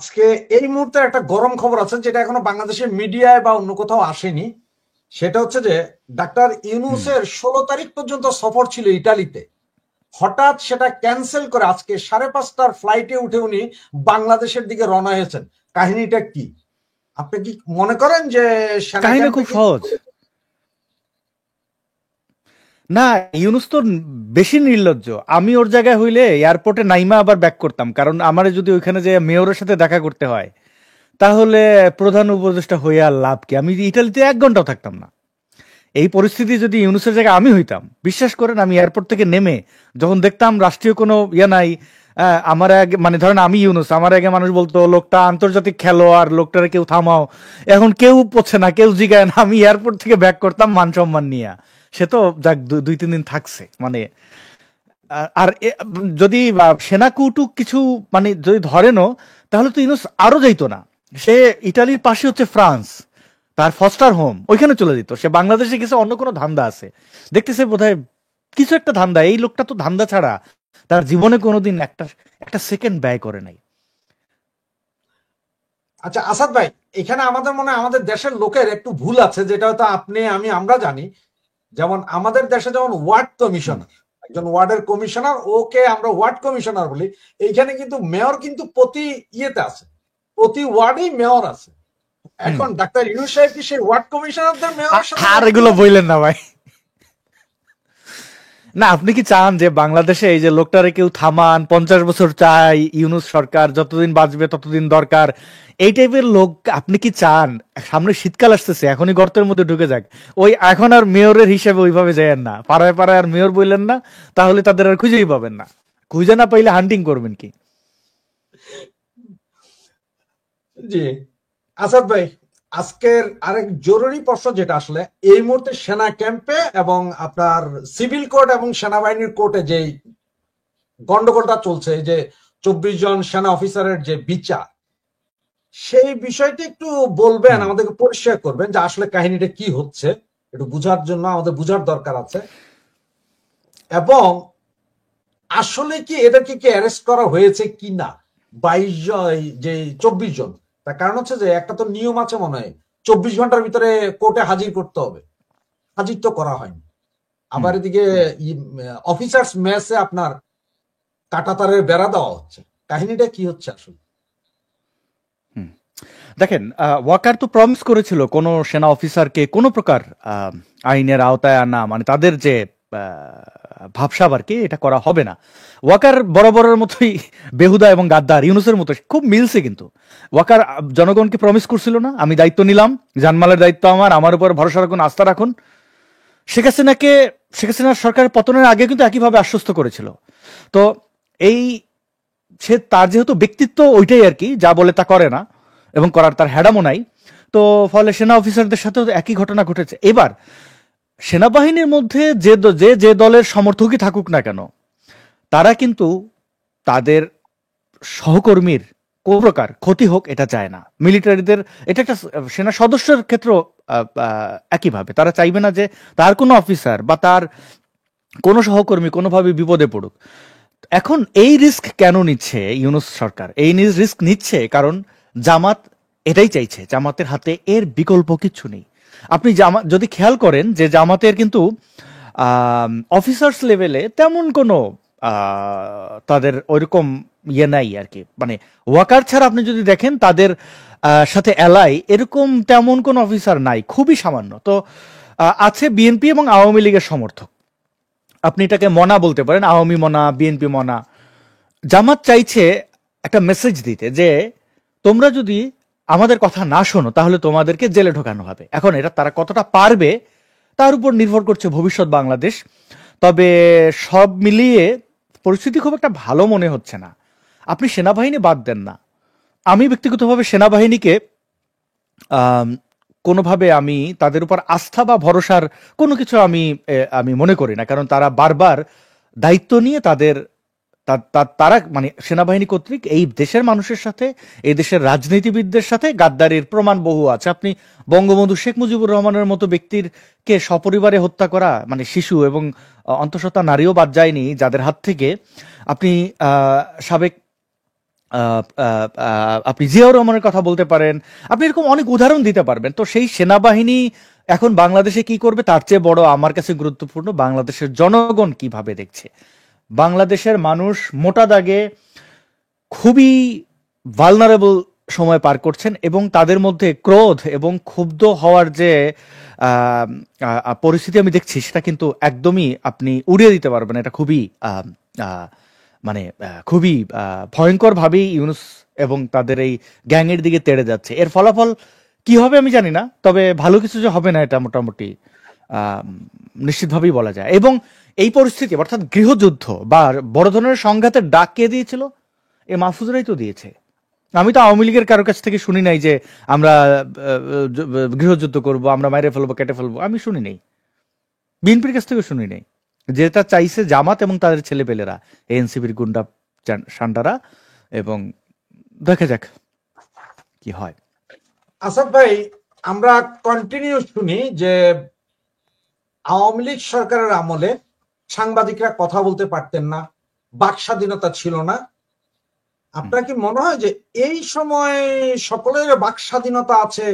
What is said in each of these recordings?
আজকে এই মুহূর্তে একটা গরম খবর আছে যেটা এখনো বাংলাদেশের মিডিয়ায় বা অন্য কোথাও আসেনি। সেটা হচ্ছে যে ডাক্তার হুম। ইউনূসের 16 তারিখ পর্যন্ত সফর ছিল ইটালিতে। হঠাৎ সেটা ক্যান্সেল করে আজকে 5:30টার ফ্লাইটে উঠে উনি বাংলাদেশের দিকে রওনা হয়েছেন। কাহিনীটা কি? আপনি কি মনে করেন যে সেনা কাহিনী ক্যাম্পে খুব কি? সহজ। না, ইউনুস তো বেশি নির্লজ্জ। আমি ওর জায়গায় হইলে এয়ারপোর্টে নাইমা আবার ব্যাক করতাম, কারণ আমারে যদি ওইখানে যে মেয়রের সাথে দেখা করতে হয় তাহলে প্রধান উপদেষ্টা হইয়া আর লাভ কি? আমি ইটালিতে 1 ঘন্টাও থাকতাম না। এই পরিস্থিতি যদি ইউনুসের জায়গায় আমি হইতাম, বিশ্বাস করেন আমি এয়ারপোর্ট থেকে নেমে যখন দেখতাম রাষ্ট্রীয় কোনো ইয়ে নাই, আমার আগে মানে ধরেন আমি ইউনুস, আমার আগে মানুষ বলতো লোকটা আন্তর্জাতিক খেলোয়াড়, লোকটারে কেউ থামাও। এখন কেউ পড়ছে না, কেউ জিগায় না, আমি এয়ারপোর্ট থেকে ব্যাক করতাম মান সম্মান নিয়ে। সে তো যাক 2-3 দিন থাকছে মানে। আর যদি সেনা কৌটুক কিছু মানে যদি ধরেনও, তাহলে তো ইউনুস আরো যাইতো না। সে ইটালির পাশে হচ্ছে ফ্রান্স, তার ফস্টার হোম, ওইখানে চলে যেত। সে বাংলাদেশে গেছে অন্য কোনো ধান্দা আছে, দেখতেছে বোধহয় কিছু একটা ধান্দা। এই লোকটা তো ধান্দা ছাড়া তার জীবনে কোনোদিন একটা একটা সেকেন্ড ব্যয় করে নাই। আচ্ছা আসাদ ভাই, এখানে আমাদের মনে হয় আমাদের দেশের লোকের একটু ভুল আছে, যেটা হয়তো আপনি আমি আমরা জানি। যেমন আমাদের দেশে যেমন ওয়ার্ড হুম, কমিশনার, একজন ওয়ার্ডের কমিশনার, ওকে আমরা ওয়ার্ড কমিশনার বলি। এইখানে কিন্তু মেয়র কিন্তু প্রতি ইয়েতে আছে, প্রতি ওয়ার্ডেই মেয়র আছে। হুম। এখন ডাক্তার ইউনূস সাহেব কি সেই ওয়ার্ড কমিশনারদের মেয়রের সাথে আর দেখা এগুলো করবেন? বললেন না ভাই। না, আপনি কি চান যে বাংলাদেশে এই যে লোকটারে কেউ থামান, 50 বছর চাই, ইউনুস সরকার যতদিন বাঁচবে ততদিন দরকার, এই টাইপের লোক আপনি কি চান? সামনে শীতকাল আসতেছে, এখনই গর্তের মধ্যে ঢুকে যাক। ওই এখন আর মেয়রের হিসেবে ওইভাবে যায়েন না, পাড়ায় পাড়ায় আর মেয়র বললেন না, তাহলে তাদের আর খুঁজেই পাবেন না। খুঁজে না পাইলে হান্টিং করবেন কি? জি। আসাদ ভাই, আজকের আরেক জরুরি প্রশ্ন যেটা আসলে এই মুহূর্তে সেনা ক্যাম্পে এবং আপনার সিভিল কোর্ট এবং সেনাবাহিনীর কোর্টে যে গন্ডগোলটা চলছে, এই যে 24 জন সেনা অফিসারের যে বিচার, সেই বিষয়টি একটু বলবেন, হুম। আমাদেরকে পরিষ্কার করবেন যে আসলে কাহিনীটা কি হচ্ছে। একটু বুঝার জন্য আমাদের বুঝার দরকার আছে। এবং আসলে কি এদেরকে কি অ্যারেস্ট করা হয়েছে কি না? 22 জন, যে 24 জন, তার কারণ হচ্ছে যে একটা তো নিয়ম আছে মনে হয়, 24 ঘন্টার ভিতরে কোর্টে হাজির করতে হবে। হাজির তো করা হয়নি। হুম। আবার এদিকে অফিসার্স মেসে আপনার কাঁটাতারের বেড়া দেওয়া হচ্ছে। কাহিনীটা কি হচ্ছে আসলে? হুম। দেখেন, ওয়াকার তো প্রমিস করেছিল কোনো সেনা অফিসারকে কোনো প্রকার আইনের আওতায় আনা, মানে তাদের যে ভাবসাব আর কি, এটা করা হবে না। ওয়াকার বরাবরের মতোই বেহুদা এবং গাদ্দার, ইউনুসের মতো খুব মিলছে কিন্তু। ওয়াকার জনগণকে প্রমিস করছিল না, আমি দায়িত্ব নিলাম, জানমালের দায়িত্ব আমার উপর ভরসা রাখুন, আস্থা রাখুন। শেখ হাসিনাকে, শেখ হাসিনার সরকারের পতনের আগে কিন্তু একইভাবে আশ্বস্ত করেছিল। তো এই সে তার যেহেতু ব্যক্তিত্ব ওইটাই আর কি, যা বলে তা করে না, এবং করার তার হ্যাডামও নাই। তো ফলে সেনা অফিসারদের সাথেও একই ঘটনা ঘটেছে। এবার সেনাবাহিনীর মধ্যে যে দলের সমর্থকই থাকুক না কেন, তারা কিন্তু তাদের সহকর্মীর কোন প্রকার ক্ষতি হোক এটা চায় না। মিলিটারিদের এটা একটা সেনা সদস্যের ক্ষেত্র একইভাবে তারা চাইবে না যে তার কোনো অফিসার বা তার কোনো সহকর্মী কোনোভাবে বিপদে পড়ুক। এখন এই রিস্ক কেন নিচ্ছে ইউনুস সরকার? এই রিস্ক নিচ্ছে কারণ জামাত এটাই চাইছে। জামাতের হাতে এর বিকল্প কিচ্ছু নেই। আপনি যদি খেয়াল করেন যে জামাতের কিন্তু অফিসার্স লেভেলে তেমন কোনো তাদের ওইরকম ইয়ে নাই আর কি। মানে ওয়াকার ছাড়া আপনি যদি দেখেন তাদের সাথে এলাই এরকম তেমন কোনো অফিসার নাই, খুবই সামান্য। তো আছে বিএনপি এবং আওয়ামী লীগের সমর্থক, আপনি এটাকে মনা বলতে পারেন, আওয়ামী মনা, বিএনপি মনা। জামাত চাইছে একটা মেসেজ দিতে যে তোমরা যদি আমাদের কথা না শোনো তাহলে তোমাদেরকে জেলে ঢোকানো হবে। এখন এটা তারা কতটা পারবে তার উপর নির্ভর করছে ভবিষ্যৎ বাংলাদেশ। তবে সব মিলিয়ে পরিস্থিতি খুব একটা ভালো মনে হচ্ছে না। আপনি সেনাবাহিনী বাদ দেন না, আমি ব্যক্তিগতভাবে সেনাবাহিনীকে আম, কোনোভাবে আমি তাদের উপর আস্থা বা ভরসার কোনো কিছু আমি মনে করি না, কারণ তারা বারবার দায়িত্ব নিয়ে তাদের তারা মানে সেনাবাহিনী কর্তৃক এই দেশের মানুষের সাথে, এই দেশের রাজনীতিবিদদের সাথে গাদ্দারির প্রমাণ বহু আছে। আপনি বঙ্গবন্ধু শেখ মুজিবুর রহমানের মতো ব্যক্তির কে সপরিবারে হত্যা করা, মানে শিশু এবং অন্তঃসত্ত্বা নারীও বাদ যায়নি যাদের হাত থেকে। আপনি সাবেক আপনি জিয়াউর রহমানের কথা বলতে পারেন, আপনি এরকম অনেক উদাহরণ দিতে পারবেন। তো সেই সেনাবাহিনী এখন বাংলাদেশে কি করবে তার চেয়ে বড় আমার কাছে গুরুত্বপূর্ণ বাংলাদেশের জনগণ কিভাবে দেখছে। বাংলাদেশের মানুষ মোটা দাগে খুবই ভালনারেবল সময় পার করছেন এবং তাদের মধ্যে ক্রোধ এবং ক্ষুব্ধ হওয়ার যে পরিস্থিতি আমি দেখছি সেটা কিন্তু একদমই আপনি উড়িয়ে দিতে পারবেন। এটা খুবই মানে খুবই ভয়ঙ্কর ভাবেই ইউনুস এবং তাদের এই গ্যাংয়ের দিকে তেড়ে যাচ্ছে। এর ফলাফল কি হবে আমি জানি না, তবে ভালো কিছু যে হবে না এটা মোটামুটি নিশ্চিতভাবেই বলা যায়। এবং এই পরিস্থিতি অর্থাৎ গৃহযুদ্ধ বা বড় ধরনের সংঘাতের ডাক কে দিয়েছিল? এ মাহফুজরাই তো দিয়েছে। আমি তো আওয়ামী লীগের কারো কাছ থেকে শুনি নাই যে আমরা গৃহযুদ্ধ করব, আমরা মাইরে ফেলবো, কেটে ফেলবো, আমি শুনি নাই। বিএনপির কাছ থেকে শুনি নাই। যেটা চাইছে জামাত এবং তাদের ছেলেপেলেরা, এনসিপির গুন্ডা সান্ডারা, এবং দেখা যাক কি হয়। আসাদ ভাই, আমরা কন্টিনিউ শুনি যে আওয়ামী লীগ সরকারের আমলে সাংবাদিকরা কথা বলতে পারতেন না, বাক স্বাধীনতা ছিল না। আপনার কি মনে হয় যে এই সময় সকলের বাক স্বাধীনতা আছে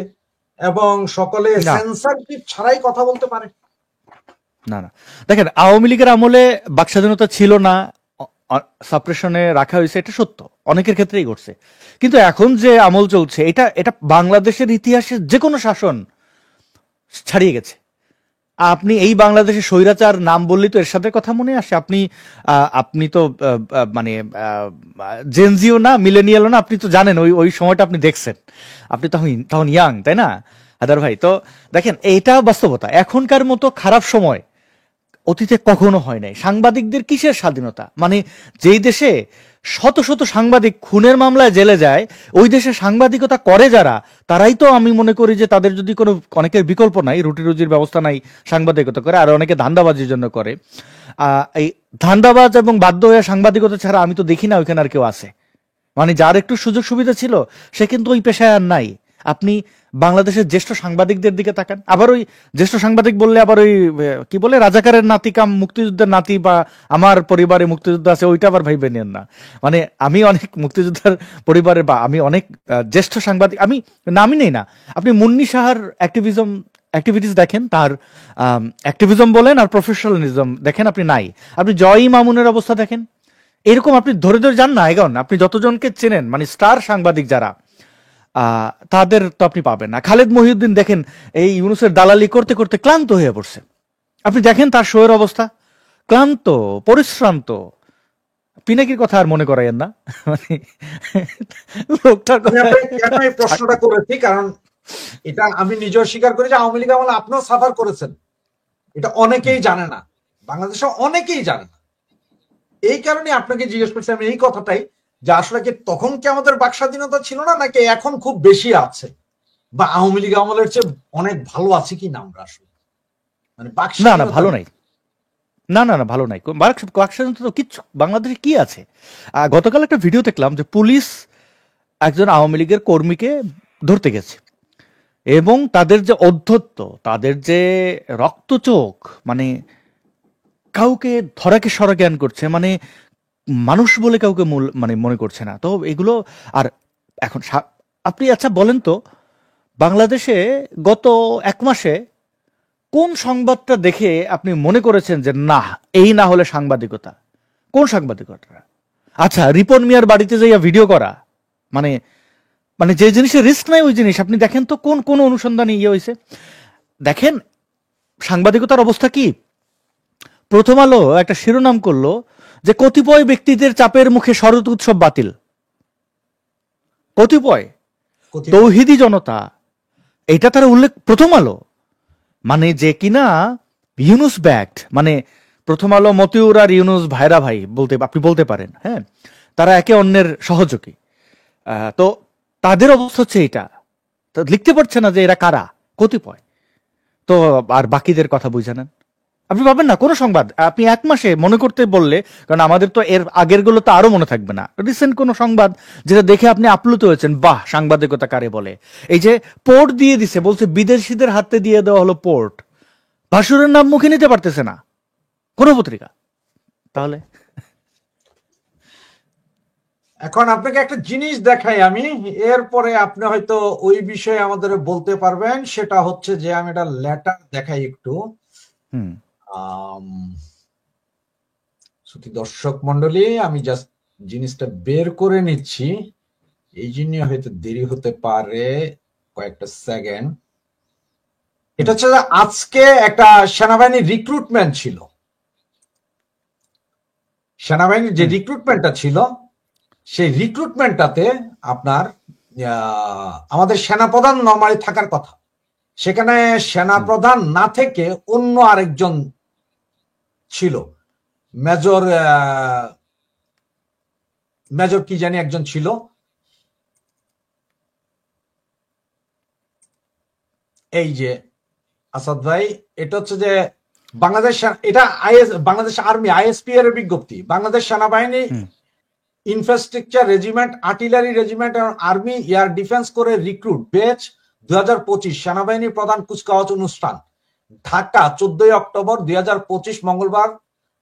এবং সকলে সেন্সরশিপ ছাড়াই কথা বলতে পারে? না না, দেখেন আওয়ামী লীগের আমলে বাক স্বাধীনতা ছিল না, সাপ্রেশনে রাখা হয়েছে, এটা সত্য, অনেকের ক্ষেত্রেই ঘটছে। কিন্তু এখন যে আমল চলছে এটা এটা বাংলাদেশের ইতিহাসে যে কোনো শাসন ছাড়িয়ে গেছে। আপনি এই বাংলাদেশে স্বৈরাচার নাম বললেই তো এর সাথে কথা মনে আসে। আপনি তো মানে জেনজিও না, মিলেনিয়ালও না, আপনি তো জানেন ওই ওই সময়টা আপনি দেখছেন, আপনি তখন তখন ইয়াং, তাই না হায়দার ভাই? তো দেখেন এইটা বাস্তবতা। এখনকার মতো খারাপ সময় অতীতে কখনো হয় নাই। সাংবাদিকদের কিসের স্বাধীনতা? মানে যেই দেশে শত শত সাংবাদিক খুনের মামলায় জেলে যায়, ওই দেশে সাংবাদিকতা করে যারা, তারাই তো আমি মনে করি যে তাদের যদি কোনো, অনেকের বিকল্প নাই, রুটি রুজির ব্যবস্থা নাই, সাংবাদিকতা করে, আর অনেকে ধান্দাবাজির জন্য করে। এই ধান্দাবাজ এবং বাধ্য হয়ে সাংবাদিকতা ছাড়া আমি তো দেখি না ওইখানে আর কেউ আছে। মানে যার একটু সুযোগ সুবিধা ছিল সে কিন্তু ওই পেশায় আর নাই। আপনি বাংলাদেশের জ্যেষ্ঠ সাংবাদিকদের দিকে তাকান, আবার ওই জ্যেষ্ঠ সাংবাদিক বললে আবার ওই কি বলে রাজাকারের নাতি কাম মুক্তিযুদ্ধের নাতি, বা আমার পরিবারে মুক্তিযুদ্ধ আছে, ওইটা আবার ভাইবে নেন না। মানে আমি অনেক মুক্তিযোদ্ধার পরিবারে, বা আমি অনেক জ্যেষ্ঠ সাংবাদিক, আমি নামই নেই না। আপনি মুন্নি সাহার অ্যাক্টিভিটিস দেখেন, তার অ্যাক্টিভিজম বলেন আর প্রফেশনালিজম দেখেন, আপনি নাই। আপনি জয় মামুনের অবস্থা দেখেন, এরকম আপনি ধরে ধরে যান না এখন, আপনি যতজনকে চেনেন মানে স্টার সাংবাদিক যারা, তাদের তো আপনি পাবেন না। খালেদ মহিউদ্দিন দেখেন এই ইউনুসের দালালি করতে করতে ক্লান্ত হয়ে পড়ছে। আপনি দেখেন তার শোয়ের অবস্থা, ক্লান্ত, পরিশ্রান্ত। পিনাকির কথা আর মনে করাইয়েন না, মানে লোকটার কথা। কেন এই প্রশ্নটা করেছি, কারণ এটা আমি নিজেও স্বীকার করি যে আওয়ামী লীগ আমলে আপনিও সাফার করেছেন, এটা অনেকেই জানে না, বাংলাদেশে অনেকেই জানে না। এই কারণে আপনাকে জিজ্ঞেস করছি আমি এই কথাটাই, যে আসলে কি তখন কি আমাদের বাক স্বাধীনতা ছিল না, নাকি এখন খুব বেশি আছে, বা আওয়ামী লীগ আমলের চেয়ে অনেক ভালো আছে কি না আমরা আসলে, মানে বাক না না, স্বাধীনতা? ভালো নাই। না না না, ভালো নাই। বাক স্বাধীনতা তো কিচ্ছু বাংলাদেশে কি আছে? গতকাল একটা ভিডিও দেখলাম যে পুলিশ একজন আওয়ামী লীগের কর্মীকে ধরতে গেছে, এবং তাদের যে অধ্যত্ত, তাদের যে রক্তচোখ, মানে কাউকে ধরাকে সরা জ্ঞান করছে, মানে মানুষ বলে কাউকে মানে মনে করছে না। তো এগুলো আর এখন আপনি আচ্ছা বলেন তো, বাংলাদেশে গত 1 মাসে কোন সংবাদটা দেখে আপনি মনে করেছেন যে না, এই না হলে সাংবাদিকতা? কোন সাংবাদিকতা? আচ্ছা, রিপন মিয়ার বাড়িতে যাইয়া ভিডিও করা, মানে মানে যে জিনিসের রিস্ক নাই ওই জিনিস আপনি দেখেন তো কোন কোন অনুসন্ধানে ইয়ে হয়েছে। দেখেন সাংবাদিকতার অবস্থা কি। প্রথম আলো একটা শিরোনাম করলো যে কতিপয় ব্যক্তিদের চাপের মুখে শরৎ উৎসব বাতিল। কতিপয় তৌহিদি জনতা, এটা তারা উল্লেখ, প্রথম আলো, মানে যে কিনা ইউনুস ব্যাক্ট, মানে প্রথম আলো মতিউর আর ইউনুস ভাইরা ভাই বলতে আপনি বলতে পারেন, হ্যাঁ, তারা একে অন্যের সহযোগী। তো তাদের অবস্থা হচ্ছে এটা, তো লিখতে পারছে না যে এরা কারা, কতিপয়। তো আর বাকিদের কথা বুঝে নেন, আপনি পাবেন না কোনো সংবাদ। আপনি 1 মাসে মনে করতে বললে, কারণ আমাদের তো এর আগের গুলো তো আরো মনে থাকবে না, রিসেন্ট কোনো সংবাদ যেটা দেখে আপনি আপ্লুত হয়েছেন, বাহ সাংবাদিকতা কারে বলে। এই যে পোর্ট দিয়ে দিছে, বলছে বিদেশিদের হাতে দিয়ে দেওয়া হলো পোর্ট, ভাসুরের নাম মুখে নিতে পারতেছে না কোনো পত্রিকা। তাহলে এখন আপনাকে একটা জিনিস দেখাই আমি, এরপরে আপনি হয়তো ওই বিষয়ে আমাদের বলতে পারবেন। সেটা হচ্ছে যে আমি একটা লেটার দেখাই একটু। হুম আম, শ্রোতি দর্শক মন্ডলী, আমি জাস্ট জিনিসটা বের করে নিচ্ছি, এই জন্য হয়তো দেরি হতে পারে কয়েকটা সেকেন্ড। এটা হুম হচ্ছে যে আজকে একটা সেনাবাহিনীর রিক্রুটমেন্ট ছিল। সেনাবাহিনীর যে হুম রিক্রুটমেন্টটা ছিল, সেই রিক্রুটমেন্টটাতে আপনার আমাদের সেনাপ্রধান নরমালি থাকার কথা, সেখানে হুম সেনাপ্রধান না থেকে অন্য আরেকজন ছিল। মেজর মেজর কি জানি একজন ছিল। এই যে আসাদ ভাই, এটা হচ্ছে যে এটা বাংলাদেশ আর্মি আইএসপি এর বিজ্ঞপ্তি। বাংলাদেশ সেনাবাহিনী হুম ইনফ্রাস্ট্রাকচার রেজিমেন্ট, আর্টিলারি রেজিমেন্ট এবং আর্মি এয়ার ডিফেন্স করে রিক্রুট বেচ 2025 সেনাবাহিনী প্রধান কুচকাওয়াজ অনুষ্ঠান ঢাকা 14 অক্টোবর 2025 মঙ্গলবার।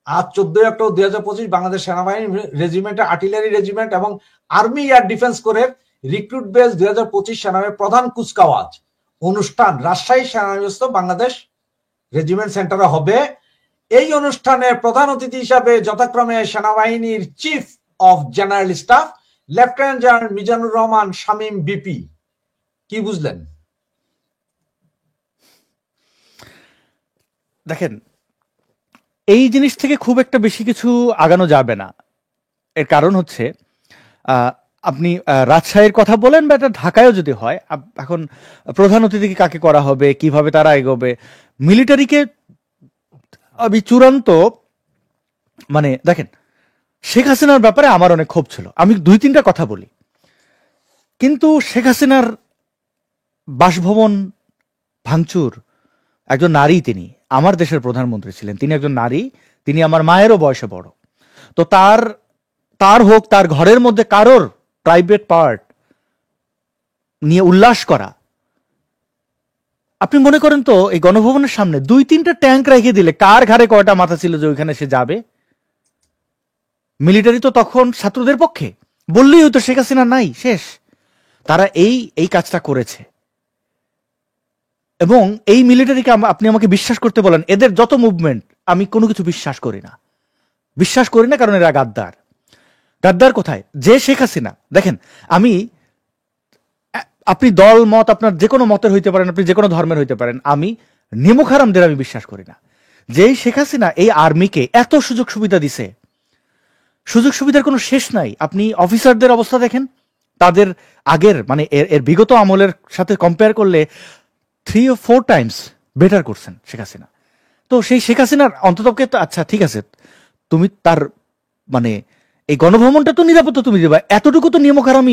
আজ 14 অক্টোবর 2025 বাংলাদেশ সেনাবাহিনী রেজিমেন্টের আর্টিলারি রেজিমেন্ট এবং আর্মি এয়ার ডিফেন্স করে রিক্রুট বেচ 2025 সেনাবাহিনী প্রধান কুচকাওয়াজ অনুষ্ঠান রাজশাহী সেনানিবাস বাংলাদেশ রেজিমেন্ট সেন্টারে হবে। এই অনুষ্ঠানে প্রধান অতিথি হিসাবে যথাক্রমে সেনাবাহিনীর chief of general staff lieutenant general Mizanur Rahman Shamim BP. কি বুঝলেন? দেখেন, এই জিনিস থেকে খুব একটা বেশি কিছু আগানো যাবে না। এর কারণ হচ্ছে আহ, আপনি রাজশাহীর কথা বলেন বা এটা ঢাকায়ও যদি হয়, এখন প্রধান অতিথিকে কাকে করা হবে, কিভাবে তারা এগোবে, মিলিটারিকে আমি চূড়ান্ত, মানে দেখেন, শেখ হাসিনার ব্যাপারে আমার অনেক ক্ষোভ ছিল, আমি দুই তিনটা কথা বলি। কিন্তু শেখ হাসিনার বাসভবন ভাঙচুর, একজন নারী, তিনি আমার দেশের প্রধানমন্ত্রী ছিলেন, তিনি একজন নারী, তিনি আমার মায়েরও বয়সে বড়। তো তার তার হোক, তার ঘরের মধ্যে কারোর প্রাইভেট পার্ট নিয়ে উল্লাস করা, আপনি মনে করেন তো এই গণভবনের সামনে দুই তিনটা ট্যাঙ্ক রেখে দিলে কার ঘাড়ে কয়টা মাথা ছিল যে ওইখানে সে যাবে? মিলিটারি তো তখন ছাত্রদের পক্ষে, বললেই হয়তো শেখ হাসিনা নাই, শেষ। তারা এই এই কাজটা করেছে। এবং এই মিলিটারিকে আপনি আমাকে বিশ্বাস করতে বলেন, এদের যত মুভমেন্ট আমি কোনো কিছু বিশ্বাস করি না। বিশ্বাস করি না কারণ এরা গাদ্দার। গাদ্দার কোথায়? যে শেখ হাসিনা, দেখেন, আমি আপনি দল মত আপনার যে কোনো মতের হইতে পারেন, আপনি যে কোনো ধর্মের হইতে পারেন, আমি নিমুখ হারামদের আমি বিশ্বাস করি না। যেই শেখ হাসিনা এই আর্মিকে এত সুযোগ সুবিধা দিছে, সুযোগ সুবিধার কোনো শেষ নাই। আপনি অফিসারদের অবস্থা দেখেন, তাদের আগের মানে এর এর বিগত আমলের সাথে কম্পেয়ার করলে 3 or 4 টাইমস বেটার করছেন শেখ হাসিনা। তো সেই শেখ হাসিনার অন্ততপক্ষে তো আচ্ছা ঠিক আছে, তুমি তার মানে এই গণভবনটা তো নিরাপত্তা তুমি দেবা, এতটুকু তো নিয়মকানুন,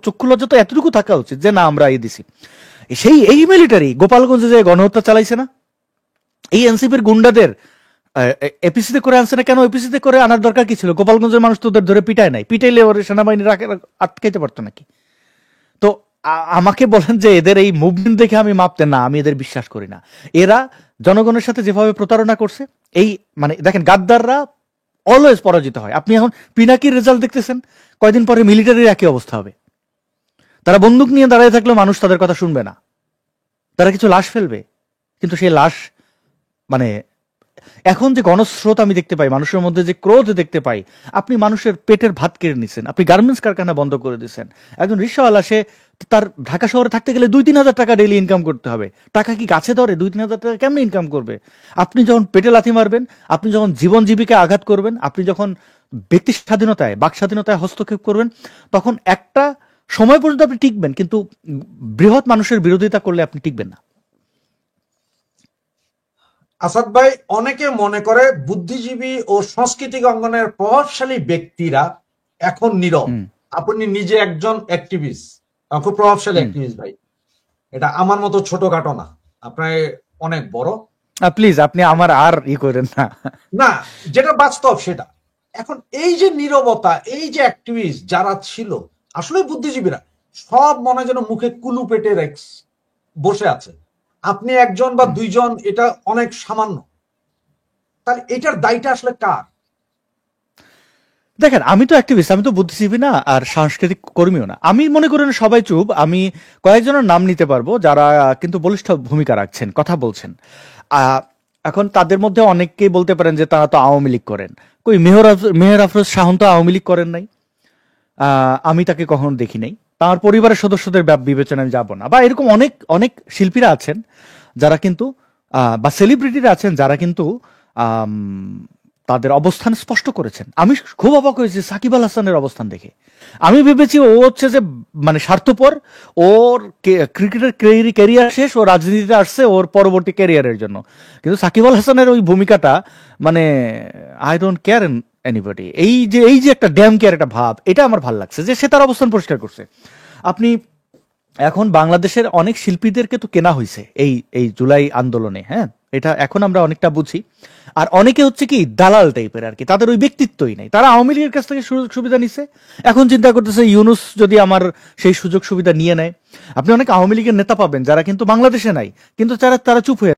চক্ষু লজ্জা তো এতটুকু থাকা উচিত যে না আমরা এই দিছি। সেই এই মিলিটারি গোপালগঞ্জে যে গণহত্যা চালাইছে না, এই এনসিপির গুন্ডাদের এপিসিতে করে আনছে না কেন? এপিসিতে করে আনার দরকার কি ছিল? গোপালগঞ্জের মানুষ তো ওদের ধরে পিটায় নাই, পিটাইলে ওর সেনাবাহিনী আটকাইতে পারতো নাকি? তো আমাকে বলেন যে এদের এই মুভমেন্ট দেখে আমি মাপতে, না, আমি এদের বিশ্বাস করি না। এরা জনগণের সাথে যেভাবে প্রতারণা করছে, এই মানে দেখেন, গাদ্দাররা অলওয়েজ পরাজিত হয়। আপনি এখন পিনাকির রেজাল্ট দেখতেছেন, কয়দিন পরে মিলিটারির একই অবস্থা হবে। তারা বন্দুক নিয়ে দাঁড়িয়ে থাকলেও মানুষ তাদের কথা শুনবে না, তারা কিছু লাশ ফেলবে, কিন্তু সেই লাশ মানে এখন যে গণস্রোত আমি দেখতে পাই, মানুষের মধ্যে যে ক্রোধ দেখতে পাই, আপনি মানুষের পেটের ভাত কেড়ে নিছেন, আপনি গার্মেন্টস কারখানা বন্ধ করে দিচ্ছেন। একজন রিক্সাওয়ালা, সে তার ঢাকা শহরে থাকতে গেলে 2-3 হাজার টাকা ডেইলি ইনকাম করতে হবে। টাকা কি গাছে ধরে? 2-3 হাজার টাকা কেমনে ইনকাম করবে? আপনি যখন পেটে লাথি মারবেন, আপনি যখন জীবন জীবিকায় আঘাত করবেন, আপনি যখন ব্যক্তি স্বাধীনতায়, বাক স্বাধীনতায় হস্তক্ষেপ করবেন, তখন একটা সময় পর্যন্ত আপনি টিকবেন, কিন্তু বৃহৎ মানুষের বিরোধিতা করলে আপনি টিকবেন না। আসাদ ভাই, অনেকে মনে করে বুদ্ধিজীবী ও সাংস্কৃতিক অঙ্গনের প্রভাবশালী ব্যক্তিরা এখন নীরব। হুম আপনি নিজে একজন অ্যাক্টিভিস্ট, খুব প্রভাবশালী হুম অ্যাক্টিভিস্ট ভাই। এটা আমার মতো ছোটখাটো না, আপনার অনেক বড়। প্লিজ আপনি আমার আর করেন না। না, যেটা বাস্তব সেটা। এখন এই যে নীরবতা, এই যে অ্যাক্টিভিস্ট যারা ছিল, আসলে বুদ্ধিজীবীরা সব মনে যেন মুখে কুলু পেটে বসে আছে। আপনি একজন বা দুইজন এটা অনেক সামান্য, তাহলে এটার দায়টা আসলে কার? দেখেন, আমি তো অ্যাক্টিভিস্ট, আমি তো বুদ্ধিজীবী না আর সাংস্কৃতিক কর্মীও না। আমি মনে করি না সবাই চুপ। আমি কয়েকজনের নাম নিতে পারবো যারা কিন্তু বলিষ্ঠ ভূমিকা রাখছেন, কথা বলছেন। আহ, এখন তাদের মধ্যে অনেককেই বলতে পারেন যে তারা তো আওয়ামী লীগ করেন। কই মেহর আফরোজ শাহন তো আওয়ামী লীগ করেন নাই। আমি তাকে কখনো দেখি নাই। তার পরিবারের সদস্যদের বিবেচনায় আমি যাব না। বা এরকম অনেক অনেক শিল্পীরা আছেন যারা কিন্তু বা সেলিব্রিটিরা আছেন যারা কিন্তু আম, তাদের অবস্থান স্পষ্ট করেছেন। আমি খুব অবাক হয়েছি সাকিব আল হাসানের অবস্থান দেখে। আমি ভেবেছি ও হচ্ছে যে মানে স্বার্থপর, ওর ক্রিকেটের ক্যারিয়ার শেষ, ও রাজনীতিতে আসছে ওর পরবর্তী ক্যারিয়ারের জন্য। কিন্তু সাকিব আল হাসানের ওই ভূমিকাটা মানে আই ডোন্ট কেয়ার এনিবডি, এই যে একটা ড্যাম কেয়ার একটা ভাব, এটা আমার ভালো লাগছে যে সে তার অবস্থান পরিষ্কার করছে। আপনি এখন বাংলাদেশের অনেক শিল্পীদেরকে তো কেনা হয়েছে এই এই জুলাই আন্দোলনে, হ্যাঁ, এটা এখন আমরা অনেকটা বুঝি। আর অনেকে হচ্ছে কি দালাল টাইপের আর কি, তাদের ওই ব্যক্তিত্বই নেই, তারা আওয়ামী লীগের কাছ থেকে সুযোগ সুবিধা নিছে, এখন চিন্তা করতেছে ইউনুস যদি আমার সেই সুযোগ সুবিধা নিয়ে নেয়। আপনি অনেক আওয়ামী লীগের নেতা পাবেন যারা কিন্তু বাংলাদেশে নাই, কিন্তু তারা তারা চুপ হয়ে